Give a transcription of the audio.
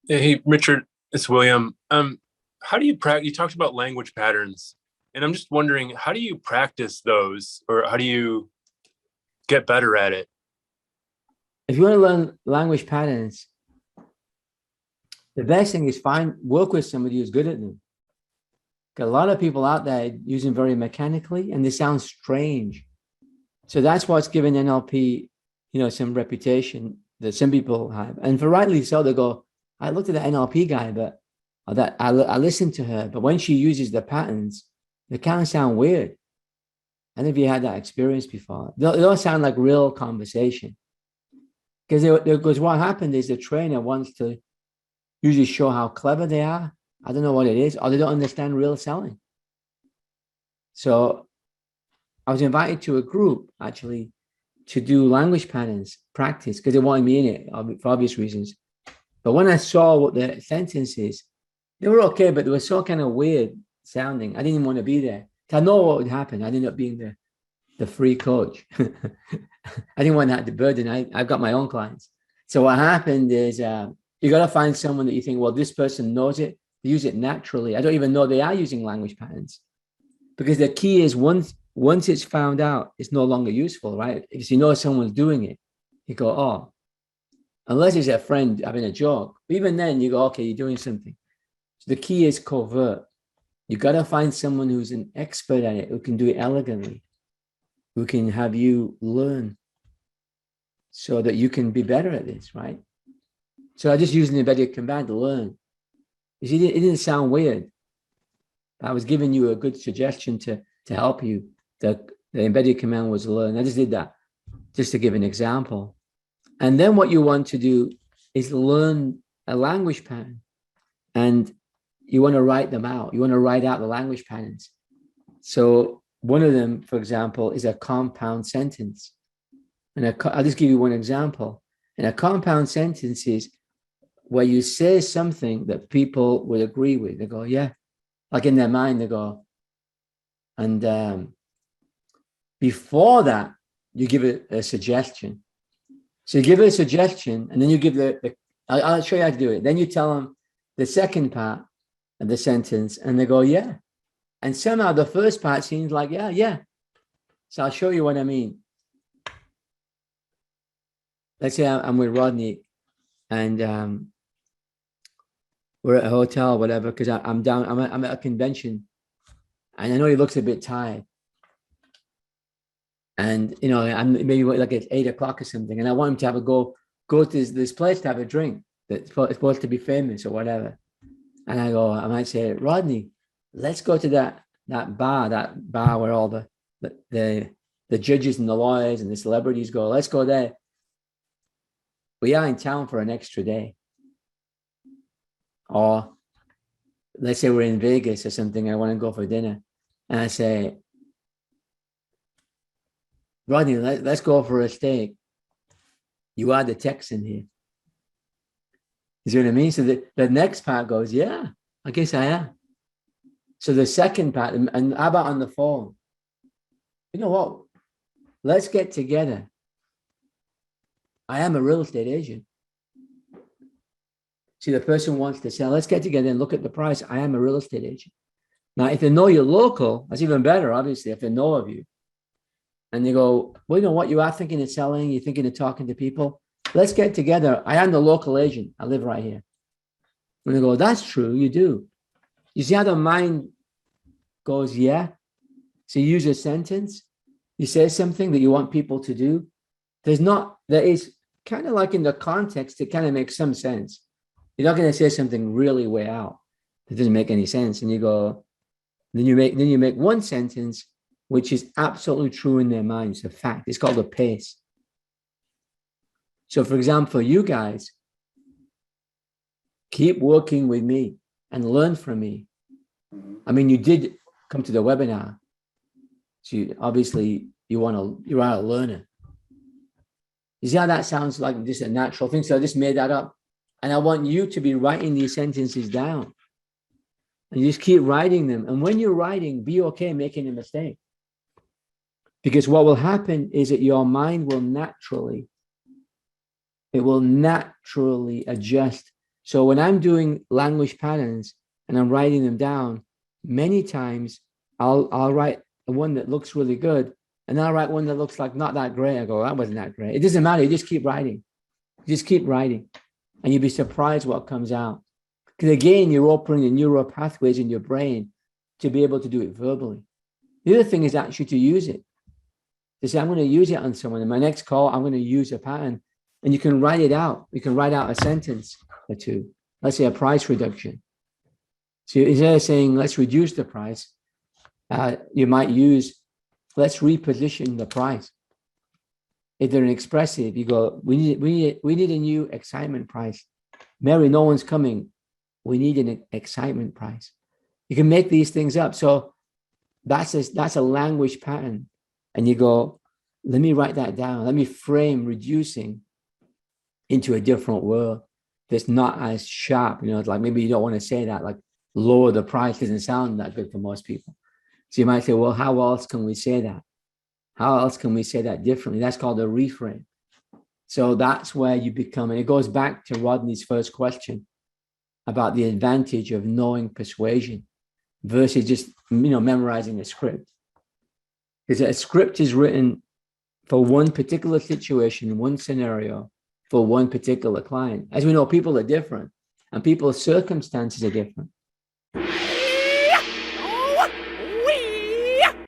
Hey, Richard, it's William. How do you practice? You talked about language patterns, and I'm just wondering, how do you practice those, or how do you get better at it? If you want to learn language patterns, the best thing is work with somebody who's good at them. 'Cause a lot of people out there use them very mechanically and they sound strange. So that's what's given NLP, some reputation that some people have. And for rightly so, they go, I looked at the NLP guy, but that I listened to her, but when she uses the patterns, they kind of sound weird. And if you had that experience before, they'll sound like real conversation. Because what happened is the trainer wants to usually show how clever they are. I don't know what it is, or they don't understand real selling. So I was invited to a group actually to do language patterns practice because they wanted me in it for obvious reasons. But when I saw what the sentences, they were okay, but they were so kind of weird sounding. I didn't even want to be there. I know what would happen. I ended up being the free coach. I didn't want that to burden. I've got my own clients. So what happened is you got to find someone that you think, well, this person knows it, they use it naturally. I don't even know they are using language patterns because the key is once it's found out, it's no longer useful, right? If you know someone's doing it, you go, oh, unless it's a friend having a joke. Even then, you go, okay, you're doing something. So the key is covert. You got to find someone who's an expert at it, who can do it elegantly, who can have you learn so that you can be better at this, right? So I just used an embedded command to learn. You see, it didn't sound weird. I was giving you a good suggestion to help you. The embedded command was learn. I just did that just to give an example. And then what you want to do is learn a language pattern. And you want to write them out. You want to write out the language patterns. So one of them, for example, is a compound sentence. And I'll just give you one example. And a compound sentence is where you say something that people would agree with. They go, yeah. Like in their mind, they go. And before that, you give it a suggestion. So you give it a suggestion, and then you give I'll show you how to do it. Then you tell them the second part of the sentence, and they go, yeah. And somehow the first part seems like, yeah, yeah. So I'll show you what I mean. Let's say I'm with Rodney, and we're at a hotel, whatever, because I'm down, I'm at a convention, and I know he looks a bit tired. And, I'm maybe like it's 8 o'clock or something, and I want him to have a go to this place to have a drink that's supposed to be famous or whatever. And I might say, Rodney, let's go to that bar where all the judges and the lawyers and the celebrities go. Let's go there. We are in town for an extra day. Or let's say we're in Vegas or something. I want to go for dinner. And I say, Rodney, let's go for a steak. You are the Texan here. You see what I mean? So the next part goes, yeah, I guess I am. So the second part, and how about on the phone? You know what? Let's get together. I am a real estate agent. See, the person wants to sell. Let's get together and look at the price. I am a real estate agent. Now, if they know you're local, that's even better, obviously, if they know of you. And they go, well, you know what? You are thinking of selling. You're thinking of talking to people. Let's get together. I am the local agent. I live right here. And they go, that's true. You do. You see how the mind goes, yeah? So you use a sentence. You say something that you want people to do. There is kind of like in the context, it kind of makes some sense. You're not going to say something really way out. It doesn't make any sense. And you go, then you make one sentence, which is absolutely true in their minds. It's a fact. It's called a pace. So for example, you guys, keep working with me and learn from me. I mean, you did come to the webinar. So obviously you are a learner. You see how that sounds like just a natural thing? So I just made that up. And I want you to be writing these sentences down. And you just keep writing them. And when you're writing, be okay making a mistake. Because what will happen is that your mind will naturally adjust So when I'm doing language patterns and I'm writing them down, many times I'll write one that looks really good, and I'll write one that looks like not that great. I go, that wasn't that great. It doesn't matter. You just keep writing. Just keep writing, and you'll be surprised what comes out. Because again, you're opening the neural pathways in your brain to be able to do it verbally. The other thing is actually to use it. To say, I'm going to use it on someone. In my next call, I'm going to use a pattern. And you can write it out. You can write out a sentence or two. Let's say a price reduction. So instead of saying, let's reduce the price, you might use, let's reposition the price. If they're expressive, you go, we need a new excitement price. Mary, no one's coming. We need an excitement price. You can make these things up. So that's a language pattern. And you go, let me write that down. Let me frame reducing into a different world that's not as sharp. You know, it's like maybe you don't want to say that, like lower the price doesn't sound that good for most people. So you might say, well, how else can we say that? How else can we say that differently? That's called a reframe. So that's where you become, and it goes back to Rodney's first question about the advantage of knowing persuasion versus just, memorizing a script. Because a script is written for one particular situation, one scenario, for one particular client. As we know, people are different and people's circumstances are different.